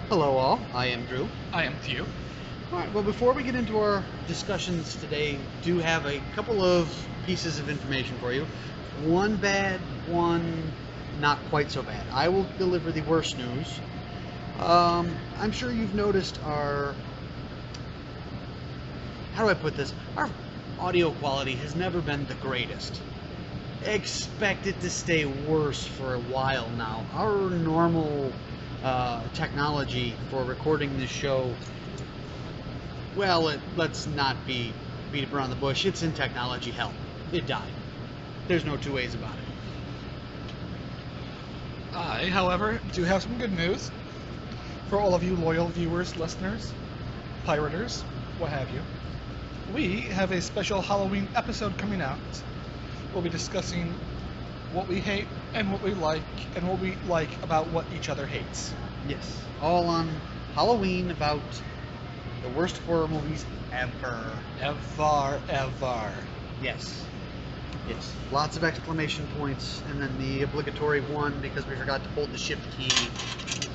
Hello all, I am Drew. I am Theo. Alright, well before we get into our discussions today, do have a couple of pieces of information for you. One bad, one not quite so bad. I will deliver the worst news. I'm sure you've noticed how do I put this? Our audio quality has never been the greatest. Expect it to stay worse for a while now. Our normal technology for recording this show, well, let's not beat around the bush. It's in technology hell. It died. There's no two ways about it. I, however, do have some good news for all of you loyal viewers, listeners, pirators, what have you. We have a special Halloween episode coming out. We'll be discussing what we hate and what we like about what each other hates. Yes, all on Halloween about the worst horror movies ever. Ever. Yes. Yes. Lots of exclamation points, and then the obligatory one because we forgot to hold the shift key.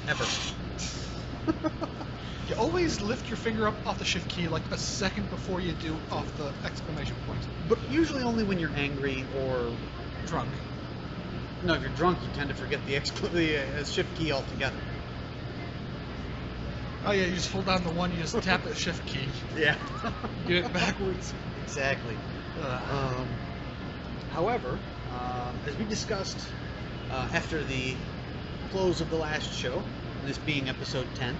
Ever. You always lift your finger up off the shift key like a second before you do off the exclamation point. But usually only when you're angry or Drunk. no, if you're drunk, you tend to forget the shift key altogether. Oh yeah, you just hold down the one, you just tap the shift key. Yeah. Get it backwards. Exactly. However, as we discussed after the close of the last show, this being episode 10,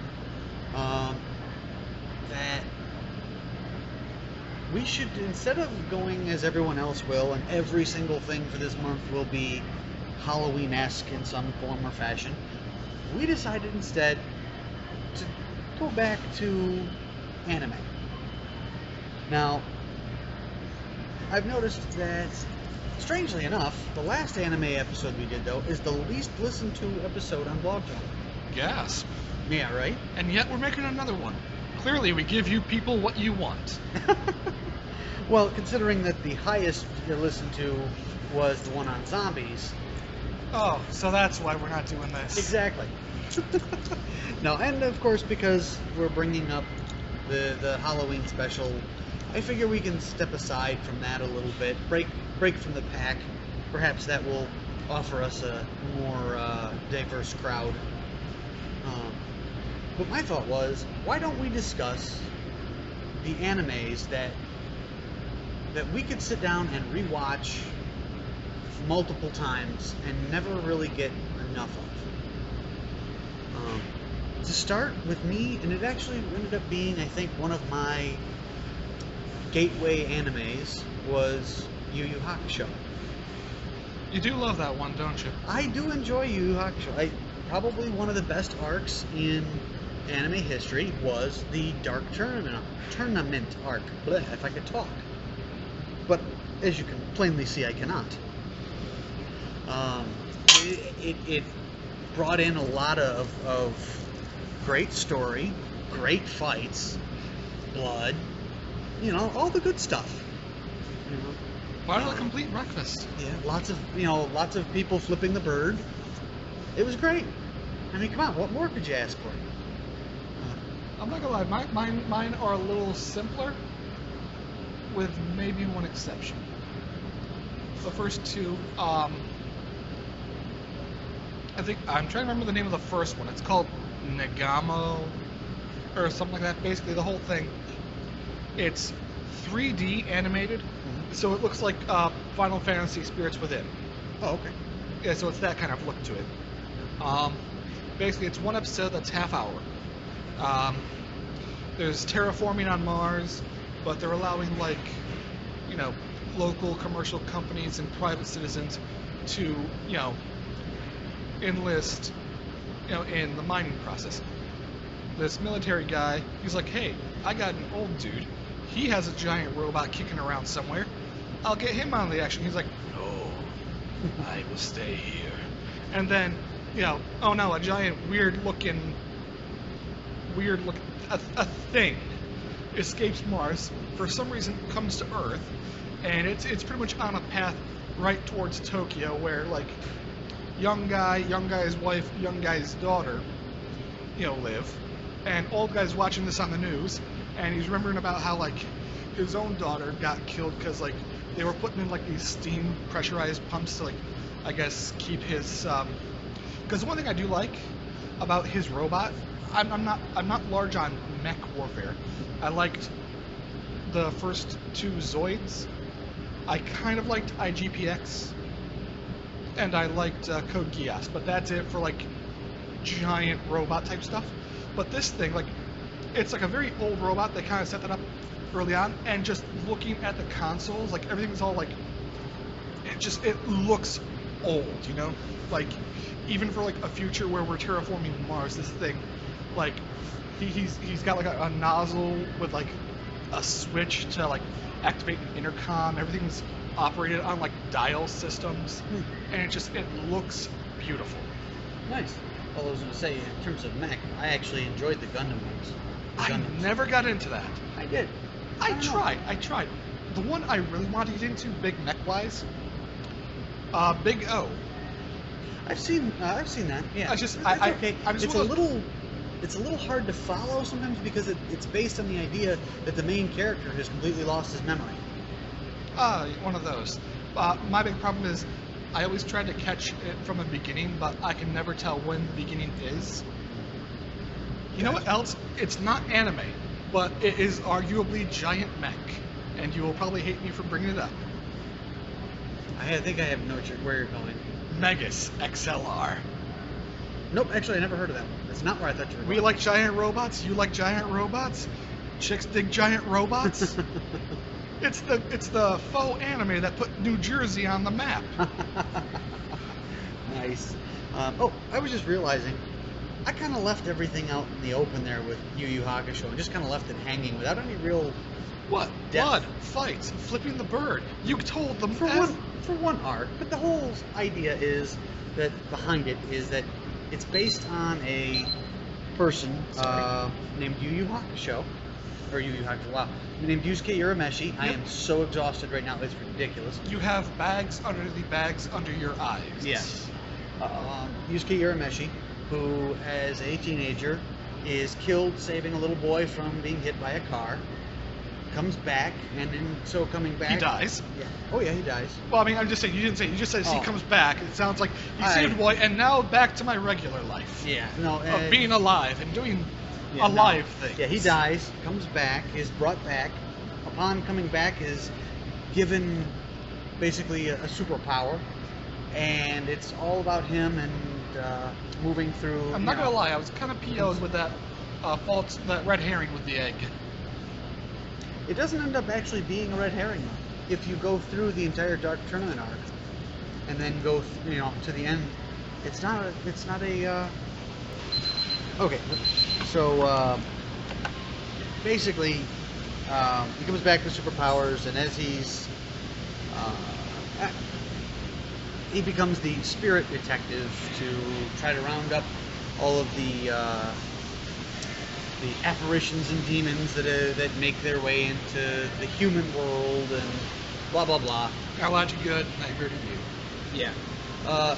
that we should, instead of going as everyone else will, and every single thing for this month will be Halloween-esque in some form or fashion, we decided instead to go back to anime. Now, I've noticed that, strangely enough, the last anime episode we did, though, is the least listened to episode on Blog Talk. Gasp. Yeah, right? And yet we're making another one. Clearly, we give you people what you want. Well, considering that the highest you listened to was the one on zombies. Oh, so that's why we're not doing this. Exactly. No, and of course, because we're bringing up the Halloween special, I figure we can step aside from that a little bit, break from the pack. Perhaps that will offer us a more diverse crowd. But my thought was, why don't we discuss the animes that we could sit down and rewatch multiple times and never really get enough of? To start with me, and it actually ended up being, I think, one of my gateway animes, was Yu Yu Hakusho. You do love that one, don't you? I do enjoy Yu Yu Hakusho. Probably one of the best arcs in anime history was the Dark Tournament arc. Blech, if I could talk. But as you can plainly see, I cannot. It brought in a lot of great story, great fights, blood, all the good stuff. Part of the complete breakfast. Yeah, lots of people flipping the bird. It was great. I mean, come on, what more could you ask for? I'm not gonna lie, mine are a little simpler, with maybe one exception. The first two, I think, I'm trying to remember the name of the first one. It's called Negamo, or something like that. Basically, the whole thing, it's 3D animated, so it looks like Final Fantasy Spirits Within. Oh, okay. Yeah, so it's that kind of look to it. Basically, it's one episode that's half hour. There's terraforming on Mars, but they're allowing, local commercial companies and private citizens to, enlist, in the mining process. This military guy, he's like, hey, I got an old dude. He has a giant robot kicking around somewhere. I'll get him on the action. He's like, no, I will stay here. And then, oh no, a giant weird-looking, a thing escapes Mars, for some reason comes to Earth, and it's pretty much on a path right towards Tokyo, where, young guy's wife, young guy's daughter, live. And old guy's watching this on the news, and he's remembering about how like his own daughter got killed because like they were putting in like these steam pressurized pumps to like I guess keep his. Because one thing I do like about his robot, I'm not large on mech warfare. I liked the first two Zoids. I kind of liked IGPX, and I liked Code Geass, but that's it for like giant robot type stuff. But this thing, like, it's like a very old robot. They kind of set that up early on, and just looking at the consoles, like everything's all like, it looks old, you know? Like, even for like a future where we're terraforming Mars, this thing, like, he's got like a nozzle with like a switch to like activate an intercom. Everything's operated on like dial systems, and it looks beautiful. Nice. Well, I was going to say, in terms of mech, I actually enjoyed the Gundam ones. I never got into that. I did. I tried. The one I really wanted to get into, big mech wise, Big O. I've seen that. Yeah. It's okay. It's a little hard to follow sometimes because it's based on the idea that the main character has completely lost his memory. One of those. My big problem is I always try to catch it from the beginning, but I can never tell when the beginning is. You know what else? It's not anime, but it is arguably giant mech, and you will probably hate me for bringing it up. I think I have no idea where you're going. Megas XLR. Nope, actually I never heard of that one. That's not where I thought you were going. We like giant robots. You like giant robots. Chicks dig giant robots. It's the faux anime that put New Jersey on the map. Nice. I was just realizing, I kind of left everything out in the open there with Yu Yu Hakusho and just kind of left it hanging without any real. What? Depth. Blood, fights, flipping the bird. You told them for one arc, but the whole idea is that behind it is that it's based on a person named Yu Yu Hakusho. Or Yu Yu Hakusho, wow. Named Yusuke Urameshi. Yep. I am so exhausted right now, it's ridiculous. You have bags under your eyes. Yes. Yusuke Urameshi, who as a teenager is killed saving a little boy from being hit by a car, comes back, and in so coming back... He dies. Yeah. Oh yeah, he dies. Well, I mean, I'm just saying, you didn't say, you just said he comes back. It sounds like he saved a boy, and now back to my regular life. Yeah. No. Of being alive and doing... alive things. Yeah, he dies, comes back, is brought back. Upon coming back, is given basically a superpower, and it's all about him and moving through. I'm not gonna lie, I was kind of PO'd with that that red herring with the egg. It doesn't end up actually being a red herring though. If you go through the entire Dark Tournament arc, and then go to the end, it's not a. Okay, so basically, he comes back with superpowers, and as he becomes the spirit detective to try to round up all of the apparitions and demons that make their way into the human world and blah blah blah. I lied to good, and I agreed with you. Yeah,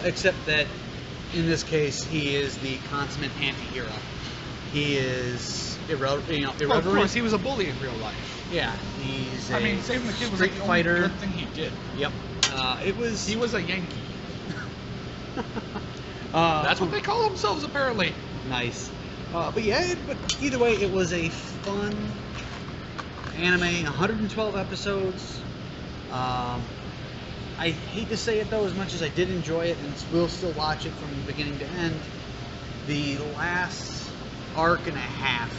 except that in this case, he is the consummate anti-hero. He is irreverent. Well, of course, he was a bully in real life. Yeah, he's saving the kid was street like the fighter. only good thing he did. Yep. He was a Yankee. That's what they call themselves, apparently. Nice. But either way, it was a fun anime. 112 episodes. I hate to say it though, as much as I did enjoy it and will still watch it from beginning to end, the last arc and a half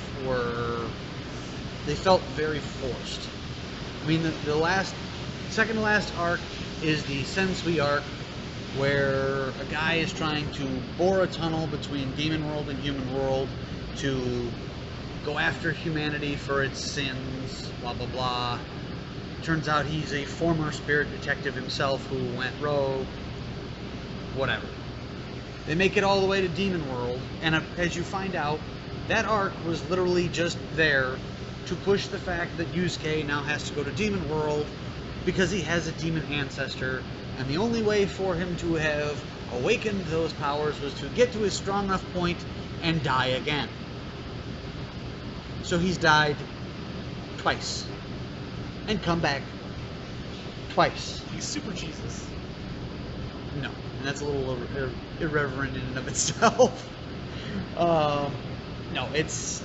they felt very forced. I mean, the second to last arc is the Sensui arc, where a guy is trying to bore a tunnel between Demon World and Human World to go after humanity for its sins, blah blah blah. Turns out he's a former spirit detective himself who went rogue. Whatever. They make it all the way to Demon World, and as you find out, that arc was literally just there to push the fact that Yusuke now has to go to Demon World because he has a demon ancestor, and the only way for him to have awakened those powers was to get to a strong enough point and die again. So he's died twice and come back twice. He's Super Jesus. No, and that's a little irreverent in and of itself. No, it's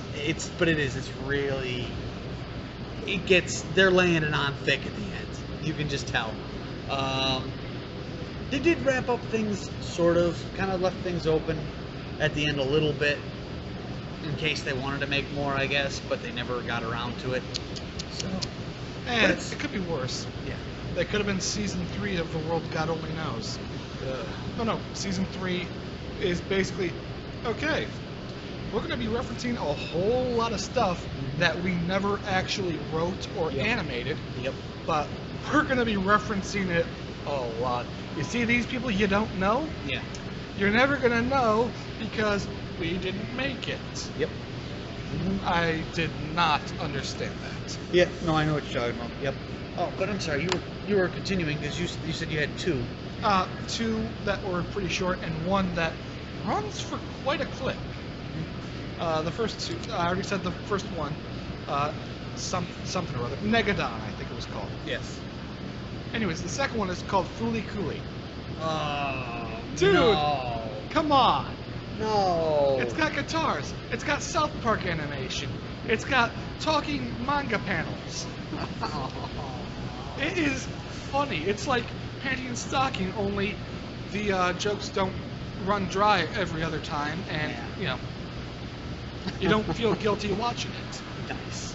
really, they're laying it on thick at the end. You can just tell. They did wrap up things, sort of, kind of left things open at the end a little bit, in case they wanted to make more, I guess, but they never got around to it. So, and it could be worse. Yeah. That could have been season 3 of The World God Only Knows. No, season 3 is basically, okay, we're going to be referencing a whole lot of stuff that we never actually wrote or animated. Yep. But we're going to be referencing it a lot. You see these people you don't know? Yeah. You're never going to know because we didn't make it. Yep. I did not understand that. Yeah, no, I know what you're talking about. Yep. Oh, but I'm sorry, you were continuing because you said you had 2. 2 that were pretty short and 1 that runs for quite a clip. The first 2, I already said the first one, something or other, Megadon, I think it was called. Yes. Anyways, the second one is called Fooly Cooly. Oh, dude, no. Come on. No. It's got guitars. It's got South Park animation. It's got talking manga panels. It is funny. It's like Panty and Stocking, only the jokes don't run dry every other time, and you know, you don't feel guilty watching it. Nice.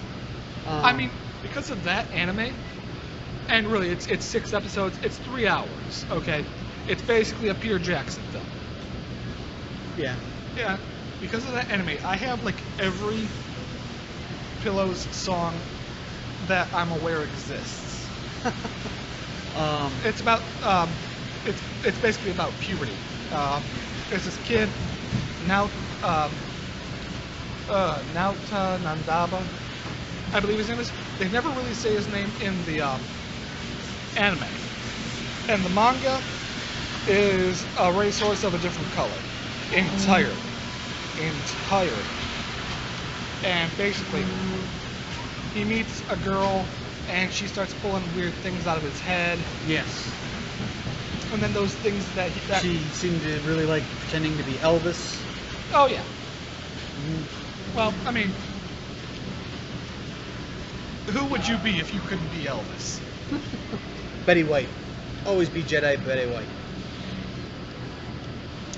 I mean, because of that anime, and really, it's 6 episodes. It's 3 hours. Okay, it's basically a Peter Jackson film. Yeah. Yeah. Because of that anime, I have like every Pillows song that I'm aware exists. It's about it's basically about puberty. There's this kid, Nauta Nandaba, I believe his name is. They never really say his name in the anime, and the manga is a racehorse of a different color, entirely. And basically, he meets a girl, and she starts pulling weird things out of his head. Yes. And then those things that she seemed to really like pretending to be Elvis. Oh yeah. Well, I mean, who would you be if you couldn't be Elvis? Betty White. Always be Jedi Betty White.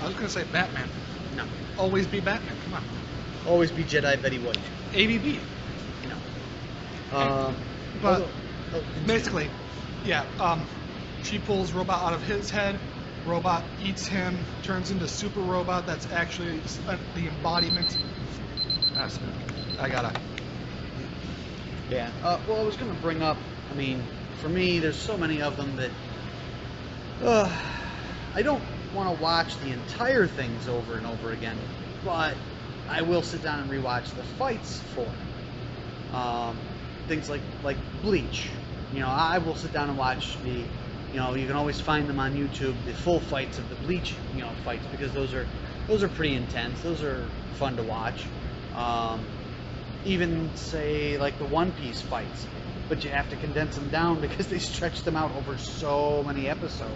I was gonna say Batman. No. Always be Batman. Come on. Always be Jedi Betty White. ABB. No. But basically, yeah. She pulls Robot out of his head. Robot eats him, turns into Super Robot. That's actually the embodiment. I gotta. Yeah. Well, I was gonna bring up. I mean, for me, there's so many of them that I don't want to watch the entire things over and over again, but I will sit down and rewatch the fights for them. Things like Bleach. You know, I will sit down and watch the. You know, you can always find them on YouTube, the full fights of the Bleach, fights, because those are pretty intense. Those are fun to watch. Even say like the One Piece fights, but you have to condense them down because they stretch them out over so many episodes.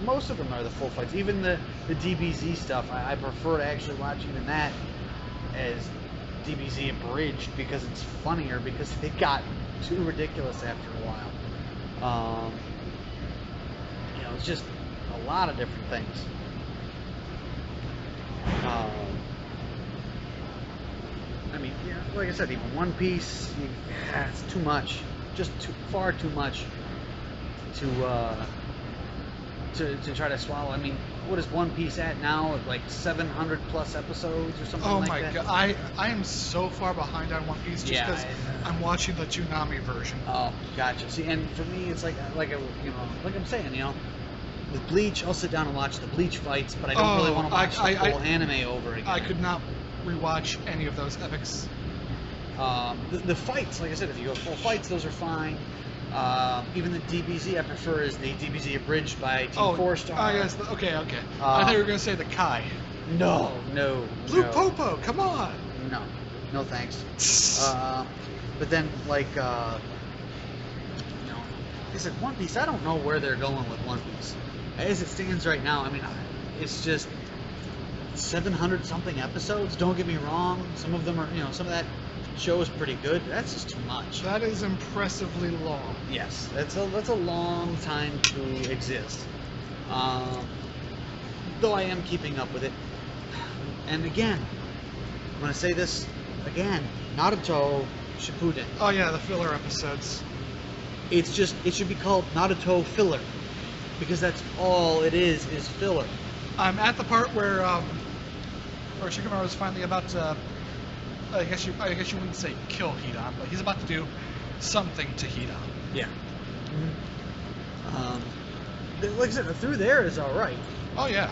Most of them are the full fights. Even the DBZ stuff, I prefer to actually watch even that as DBZ abridged because it's funnier, because they got too ridiculous after a while. It's just a lot of different things. I mean, like I said, even One Piece, it's too much, just far too much to try to swallow. I mean, what is One Piece at now? Like 700 plus episodes or something like that? Oh my god, I am so far behind on One Piece just because I'm watching the Toonami version. Oh, gotcha. See, and for me, it's like I'm saying, with Bleach, I'll sit down and watch the Bleach fights, but I don't really want to watch the whole anime over again. I could not rewatch any of those epics. The fights, like I said, if you go full fights, those are fine. Even the DBZ I prefer is the DBZ abridged by Team 4-Star. Oh, yes. Okay. I thought you were going to say the Kai. No. Blue Popo, come on. No thanks. But then, like, you know, like I said, One Piece, I don't know where they're going with One Piece. As it stands right now, I mean, it's just 700 something episodes. Don't get me wrong. Some of them are, you know, some of that show is pretty good. But that's just too much. That is impressively long. Yes, that's a long time to exist. Though I am keeping up with it. And again, I'm gonna say this again. Naruto Shippuden. Oh yeah, the filler episodes. It should be called Naruto filler, because that's all it is filler. I'm at the part where Shikamaru is finally about to, I guess you wouldn't say kill Hidan, but he's about to do something to Hidan. Yeah. Like I said, through there is all right. Oh yeah.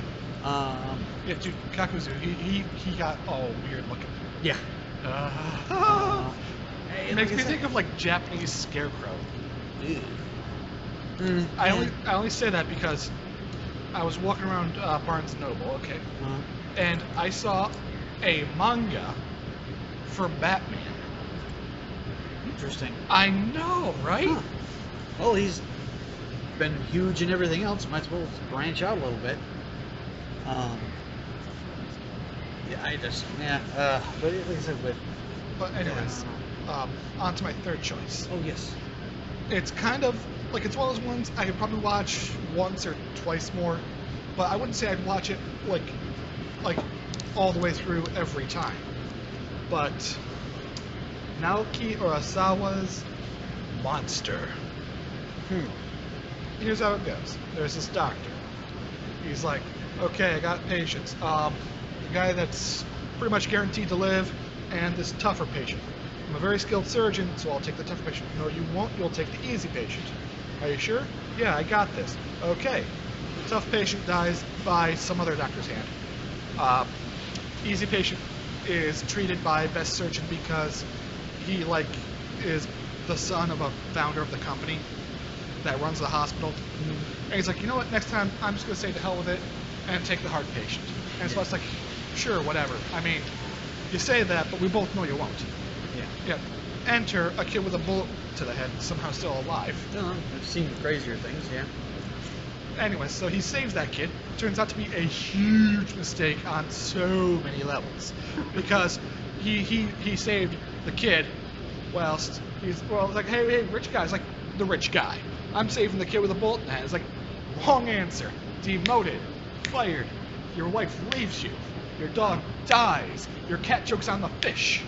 Yeah, dude, Kakuzu, he got all weird looking. Yeah. It makes me think of like Japanese scarecrow. I only say that because I was walking around Barnes & Noble, okay, and I saw a manga for Batman. Interesting. I know, right? Huh. Well, he's been huge in everything else. Might as well branch out a little bit. But like I said, But anyways, on to my third choice. Oh yes. It's kind of like it's one of those ones I could probably watch once or twice more, but I wouldn't say I'd watch it like all the way through every time. But Naoki Urasawa's Monster. Here's how it goes. There's this doctor. He's like, okay, I got patients. The guy that's pretty much guaranteed to live, and this tougher patient. I'm a very skilled surgeon, so I'll take the tougher patient. No, you won't. You'll take the easy patient. Are you sure? Yeah, I got this. Okay. The tough patient dies by some other doctor's hand. Easy patient is treated by best surgeon because he is the son of a founder of the company that runs the hospital. And he's like, you know what? Next time I'm just gonna say to hell with it and take the heart patient. And so it's like, sure, whatever. I mean, you say that, but we both know you won't. Yeah. Enter a kid with a bullet to the head, somehow still alive. No, I've seen crazier things, yeah. Anyway, so he saves that kid. Turns out to be a huge mistake on so many levels, because he saved the kid whilst he's like, hey, rich guy. It's like, the rich guy. I'm saving the kid with a bullet in the head. It's like, wrong answer. Demoted. Fired. Your wife leaves you. Your dog dies. Your cat chokes on the fish.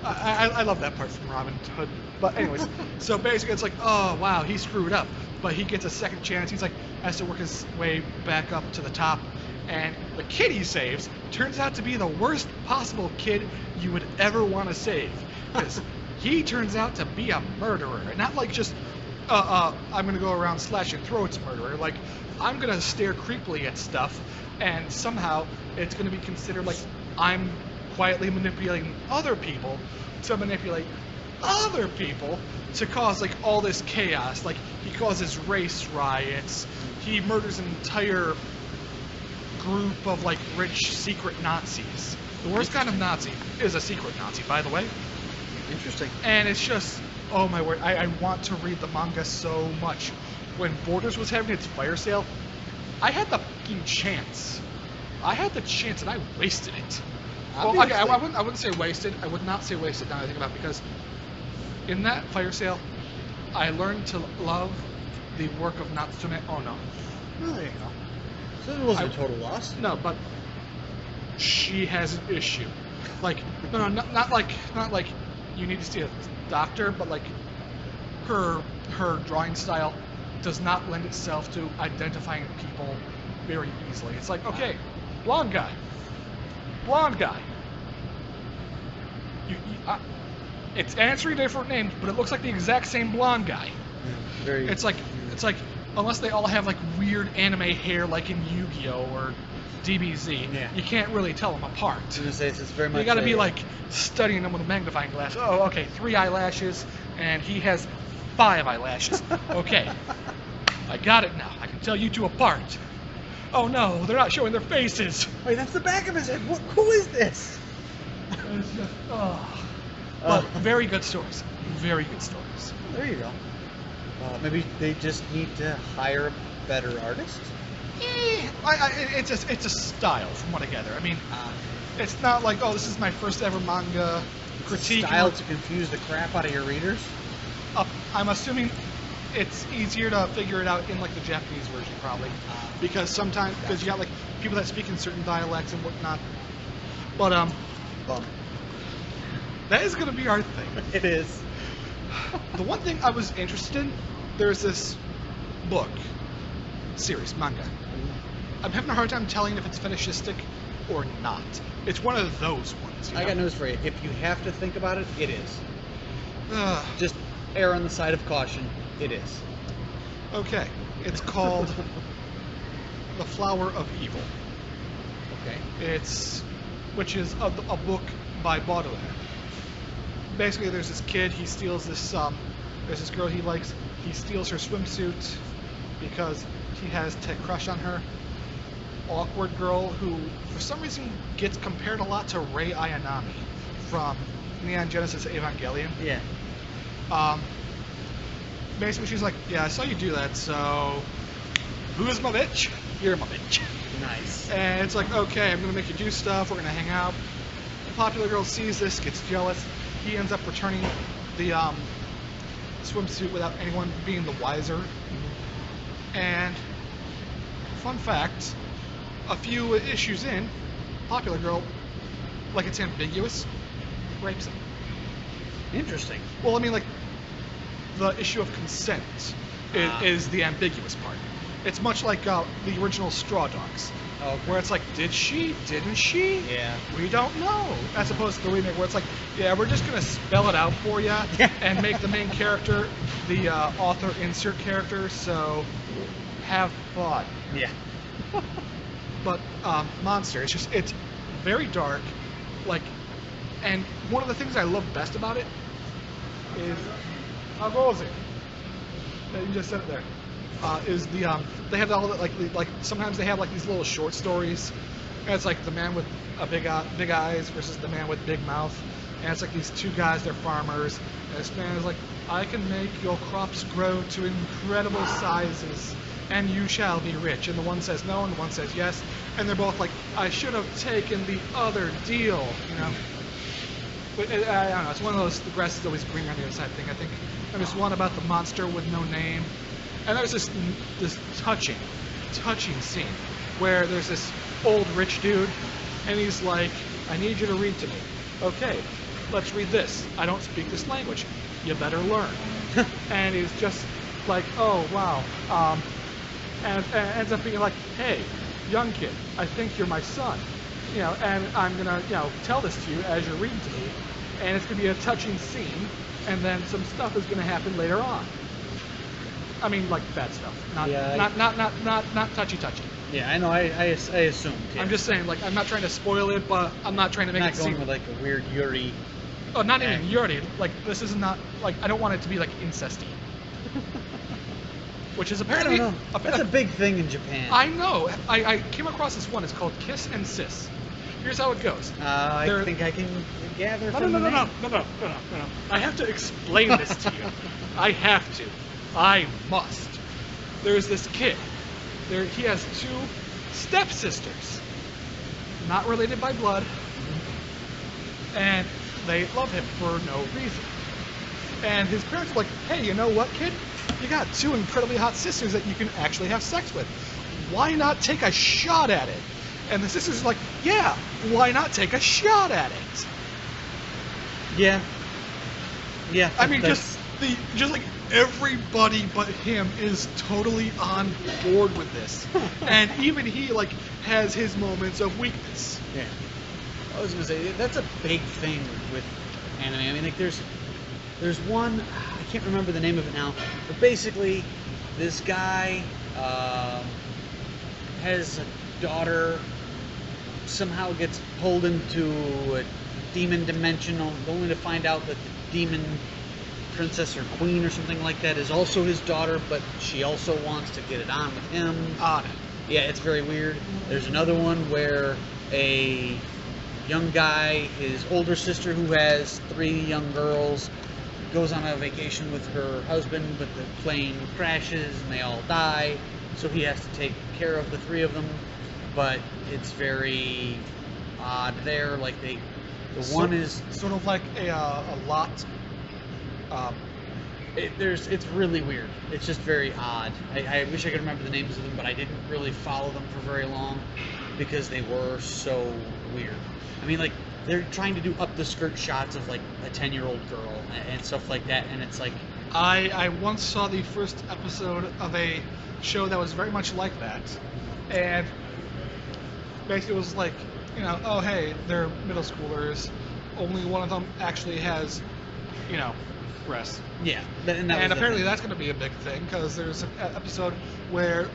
I love that part from Robin Hood. But anyways, so basically it's like, oh wow, he screwed up. But he gets a second chance. He's like, has to work his way back up to the top. And the kid he saves turns out to be the worst possible kid you would ever want to save. Because he turns out to be a murderer. And not like just, I'm going to go around slashing throats murderer. Like, I'm going to stare creepily at stuff. And somehow it's going to be considered like I'm quietly manipulating other people to manipulate other people to cause like all this chaos. Like, he causes race riots, he murders an entire group of like rich secret Nazis. The worst kind of Nazi is a secret Nazi, by the way. Interesting. And it's just, oh my word, I want to read the manga so much. When Borders was having its fire sale, I had the fucking chance. I had the chance and I wasted it. Well, okay, I wouldn't say wasted. I would not say wasted now that I think about it, because in that fire sale, I learned to love the work of Natsume Ono. Oh, there you go. So it wasn't a total loss. No, but she has an issue. Like, no, not like you need to see a doctor, but like her drawing style does not lend itself to identifying people very easily. It's like, okay, blonde guy. It's answering different names, but it looks like the exact same blonde guy. Yeah, it's like unless they all have like weird anime hair like in Yu-Gi-Oh or DBZ, yeah, you can't really tell them apart. I was gonna say, it's very much. You got to be like studying them with a magnifying glass. Oh, okay, 3 eyelashes, and he has 5 eyelashes. Okay, I got it now. I can tell you two apart. Oh no, they're not showing their faces. Wait, that's the back of his head. Who is this? It's just, oh. But very good stories. Very good stories. There you go. Maybe they just need to hire a better artist? It's a style from what I gather. I mean, it's not like, oh, this is my first ever manga critique. Style to confuse the crap out of your readers? I'm assuming it's easier to figure it out in like the Japanese version probably, because sometimes you got like people that speak in certain dialects and whatnot. But that is gonna be our thing. It is. The one thing I was interested in, there's this book series manga. I'm having a hard time telling if it's fetishistic or not. It's one of those ones. You know? I got news for you. If you have to think about it, it is. Just err on the side of caution. It is. Okay. It's called The Flower of Evil. Okay. Which is a book by Baudelaire. Basically, there's this kid. He steals this. There's this girl he likes. He steals her swimsuit because he has a crush on her. Awkward girl who, for some reason, gets compared a lot to Rei Ayanami from Neon Genesis Evangelion. Yeah. Basically, she's like, yeah, I saw you do that, so who's my bitch? You're my bitch. Nice. And it's like, okay, I'm gonna make you do stuff. We're gonna hang out. The popular girl sees this, gets jealous. He ends up returning the swimsuit without anyone being the wiser. And fun fact, a few issues in, popular girl, like it's ambiguous, rapes him. Interesting. Well, I mean, like, the issue of consent is the ambiguous part. It's much like the original Straw Dogs, Okay. where it's like, did she, didn't she? Yeah. We don't know. As opposed to the remake where it's like, yeah, we're just going to spell it out for you and make the main character the author insert character, so have fun. Yeah. But Monster, it's very dark, like, and one of the things I love best about it is how goes it? Yeah, you just said it there. Is the they have all that like sometimes they have like these little short stories, and it's like the man with big eyes versus the man with big mouth, and it's like these two guys, they're farmers, and this man is like, I can make your crops grow to incredible sizes, and you shall be rich. And the one says no, and the one says yes, and they're both like, I should have taken the other deal, you know. But I don't know. It's one of those the grass is always greener on the other side thing. I think. And there's one about the monster with no name, and there's this touching scene where there's this old rich dude, and he's like, I need you to read to me. Okay, let's read this. I don't speak this language. You better learn. And he's just like, oh wow. And ends up being like, hey, young kid, I think you're my son. You know, and I'm gonna, you know, tell this to you as you're reading to me, and it's gonna be a touching scene, and then some stuff is gonna happen later on. I mean, like bad stuff, not touchy. Yeah, I know. I assumed. Yeah. I'm just saying, like, I'm not trying to spoil it, but I'm not trying to make not it going seem with like a weird Yuri. Oh, not even Yuri. Like, this is not like I don't want it to be like incesty. Which is apparently That's a big thing in Japan. I know. I came across this one. It's called Kiss and Sis. Here's how it goes. I think I can gather. No. I have to explain this to you. I have to. I must. There's this kid. He has two stepsisters, not related by blood, and they love him for no reason. And his parents are like, hey, you know what, kid? You got two incredibly hot sisters that you can actually have sex with. Why not take a shot at it? And the sisters are like, yeah, why not take a shot at it? Yeah. I mean, just like everybody but him is totally on board with this. And even he, like, has his moments of weakness. Yeah. I was gonna say, that's a big thing with anime. I mean, like, there's one, I can't remember the name of it now, but basically, this guy has a daughter, somehow gets pulled into a demon dimension, only to find out that the demon princess or queen or something like that is also his daughter, but she also wants to get it on with him. Odd. Yeah, it's very weird. There's another one where a young guy, his older sister who has 3 young girls, goes on a vacation with her husband, but the plane crashes and they all die, so he has to take care of the 3 of them. But it's very odd there. Like the one is sort of like a lot. It's really weird. It's just very odd. I wish I could remember the names of them, but I didn't really follow them for very long because they were so weird. I mean, like, they're trying to do up the skirt shots of like a 10-year-old girl and stuff like that, and it's like, I once saw the first episode of a show that was very much like that, and basically it was like, you know, oh hey, they're middle schoolers. Only one of them actually has, you know, breasts. yeah. And Apparently that's going to be a big thing because there's an episode where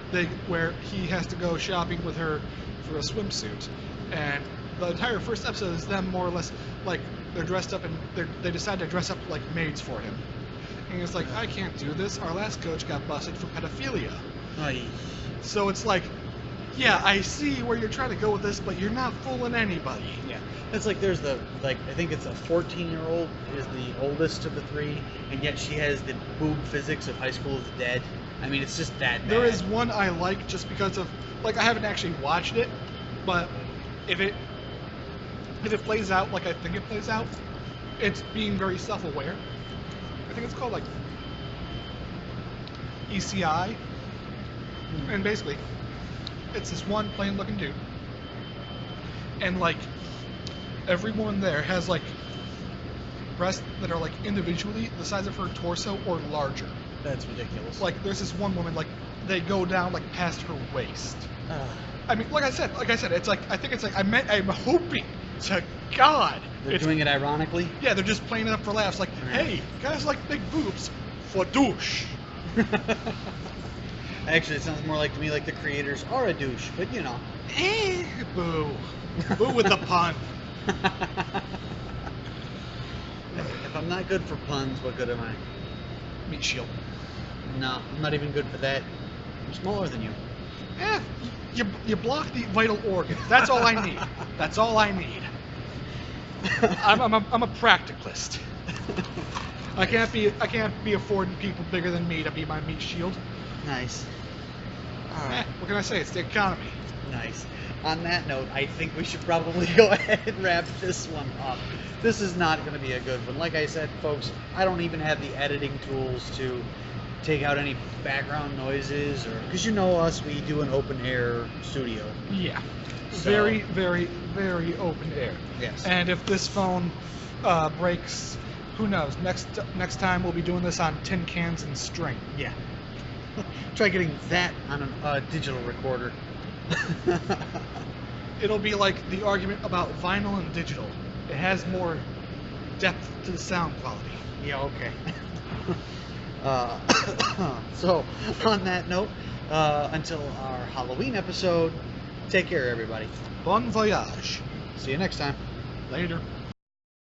he has to go shopping with her for a swimsuit, and the entire first episode is them more or less like they're dressed up and they decide to dress up like maids for him. And he's like, I can't do this. Our last coach got busted for pedophilia. Aye. So it's like, yeah, I see where you're trying to go with this, but you're not fooling anybody. Yeah, it's like there's I think it's a 14-year-old is the oldest of the 3, and yet she has the boob physics of High School of the Dead. I mean, it's just that bad. There is one I like just because of, like, I haven't actually watched it, but if it plays out like I think it plays out, it's being very self-aware. I think it's called like ECI, and basically it's this one plain looking dude, and like every woman there has like breasts that are like individually the size of her torso or larger. That's ridiculous. Like there's this one woman, like they go down like past her waist. I mean, like I said, it's like, I think it's like, I'm hoping to God They're doing it ironically. Yeah, they're just playing it up for laughs. Like, hey, guys like big boobs for douche. Actually, it sounds more like to me like the creators are a douche, but you know. Boo. Boo with the pun. If I'm not good for puns, what good am I? Meat shield. No, I'm not even good for that. I'm smaller than you. You block the vital organs. That's all I need. That's all I need. I'm a practicalist. I can't be affording people bigger than me to be my meat shield. Nice. All right. What can I say? It's the economy. Nice. On that note, I think we should probably go ahead and wrap this one up. This is not going to be a good one. Like I said, folks, I don't even have the editing tools to take out any background noises, or because you know us, we do an open air studio. Yeah. So, very, very, very open air. Yes. And if this phone breaks, who knows? Next time we'll be doing this on tin cans and string. Yeah. Try getting that on a digital recorder. It'll be like the argument about vinyl and digital. It has more depth to the sound quality. Yeah, okay. So, on that note, until our Halloween episode, take care, everybody. Bon voyage. See you next time. Later.